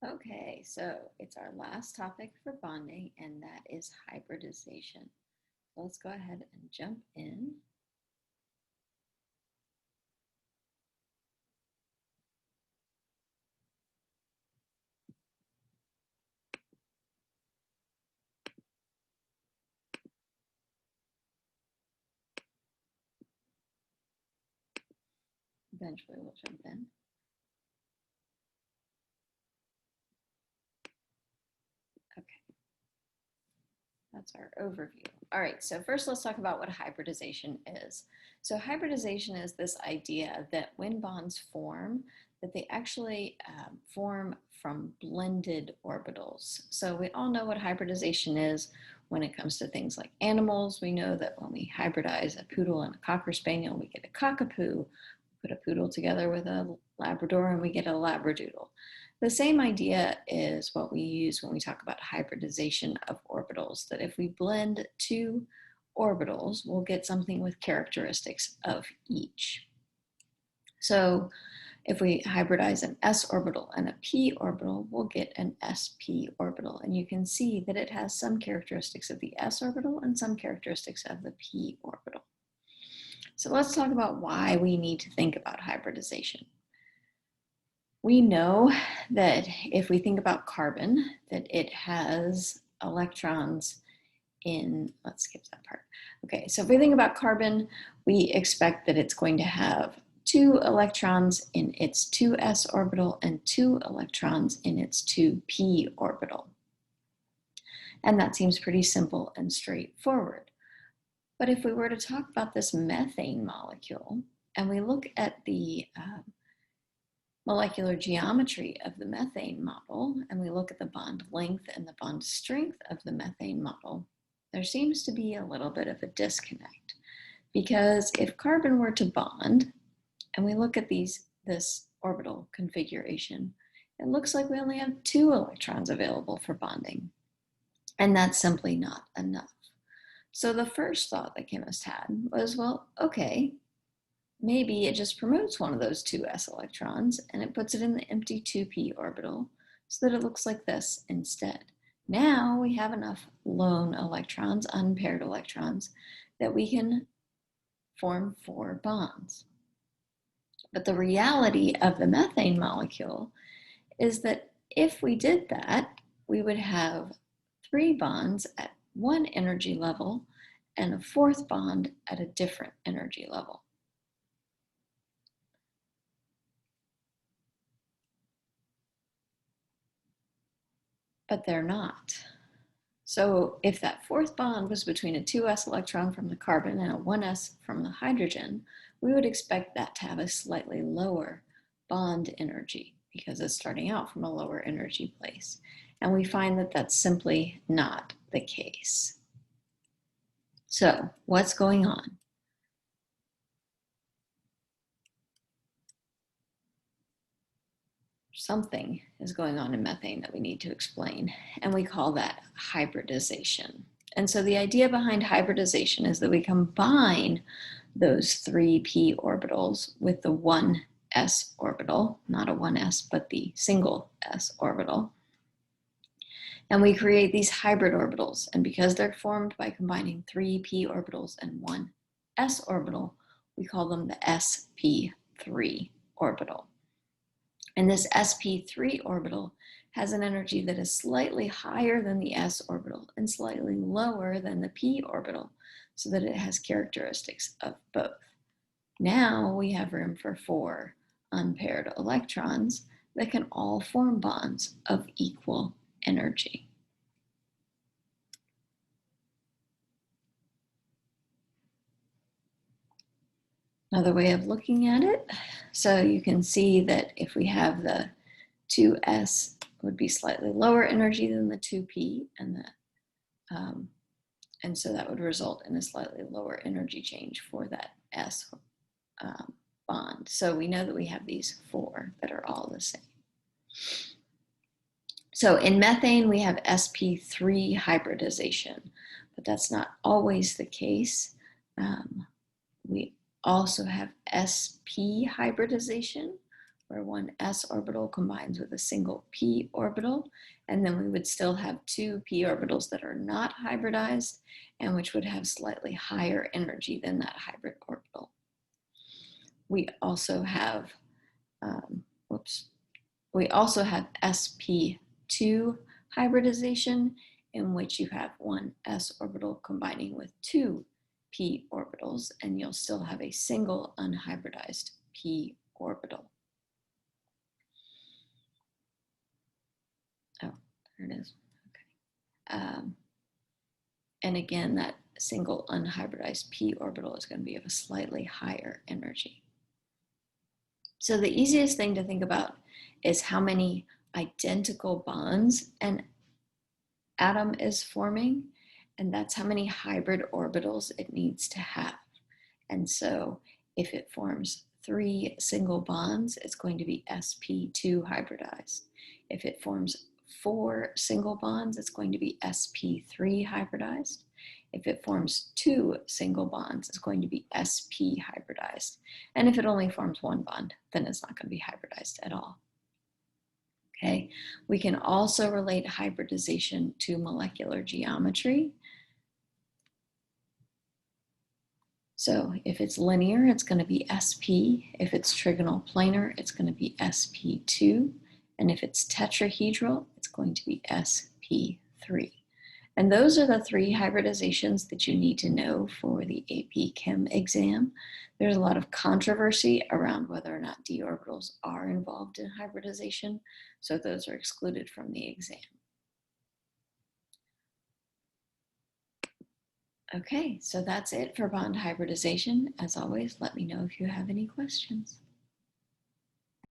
Okay, so it's our last topic for bonding, and that is hybridization. Let's go ahead and jump in. Eventually we'll jump in. Okay, that's our overview. All right, so first let's talk about what hybridization is. So hybridization is this idea that when bonds form, that they actually form from blended orbitals. So we all know what hybridization is when it comes to things like animals. We know that when we hybridize a poodle and a cocker spaniel, we get a cockapoo. Put a poodle together with a Labrador and we get a Labradoodle. The same idea is what we use when we talk about hybridization of orbitals, that if we blend two orbitals, we'll get something with characteristics of each. So if we hybridize an s orbital and a p orbital, we'll get an sp orbital. And you can see that it has some characteristics of the s orbital and some characteristics of the p orbital. So let's talk about why we need to think about hybridization. We know that if we think about carbon, that it has electrons in, let's skip that part. Okay, so if we think about carbon, we expect that it's going to have 2 electrons in its 2s orbital and 2 electrons in its 2p orbital. And that seems pretty simple and straightforward. But if we were to talk about this methane molecule, and we look at the molecular geometry of the methane model, and we look at the bond length and the bond strength of the methane model, there seems to be a little bit of a disconnect. Because if carbon were to bond, and we look at this orbital configuration, it looks like we only have 2 electrons available for bonding. And that's simply not enough. So the first thought that chemists had was, well, okay, maybe it just promotes one of those 2s electrons and it puts it in the empty 2p orbital so that it looks like this instead. Now we have enough lone electrons, unpaired electrons, that we can form 4 bonds. But the reality of the methane molecule is that if we did that, we would have 3 bonds at one energy level and a 4th bond at a different energy level. But they're not. So if that 4th bond was between a 2s electron from the carbon and a 1s from the hydrogen, we would expect that to have a slightly lower bond energy because it's starting out from a lower energy place. And we find that that's simply not the case. So what's going on? Something is going on in methane that we need to explain, and we call that hybridization. And so the idea behind hybridization is that we combine those 3p orbitals with the 1s orbital, not a 1s, but the single s orbital. And we create these hybrid orbitals. And because they're formed by combining 3p orbitals and 1s orbital, we call them the sp3 orbital. And this sp3 orbital has an energy that is slightly higher than the s orbital and slightly lower than the p orbital, so that it has characteristics of both. Now we have room for 4 unpaired electrons that can all form bonds of equal energy. Another way of looking at it, so you can see that if we have the 2s would be slightly lower energy than the 2p, and so that would result in a slightly lower energy change for that s bond. So we know that we have these 4 that are all the same. So in methane, we have sp3 hybridization, but that's not always the case. We also have sp hybridization, where one s orbital combines with a single p orbital, and then we would still have two p orbitals that are not hybridized and which would have slightly higher energy than that hybrid orbital. We also have, we also have SP2 hybridization, in which you have one s orbital combining with two p orbitals, and you'll still have a single unhybridized p orbital. Oh, there it is. Okay. And again, that single unhybridized p orbital is going to be of a slightly higher energy. So the easiest thing to think about is how many identical bonds an atom is forming, and that's how many hybrid orbitals it needs to have. And so if it forms 3 single bonds, it's going to be sp2 hybridized. If it forms 4 single bonds, it's going to be sp3 hybridized. If it forms 2 single bonds, it's going to be sp hybridized. And if it only forms 1 bond, then it's not going to be hybridized at all. Okay, we can also relate hybridization to molecular geometry. So if it's linear, it's going to be sp. If it's trigonal planar, it's going to be sp2. And if it's tetrahedral, it's going to be sp3. And those are the 3 hybridizations that you need to know for the AP Chem exam. There's a lot of controversy around whether or not d orbitals are involved in hybridization, so those are excluded from the exam. Okay, so that's it for bond hybridization. As always, let me know if you have any questions.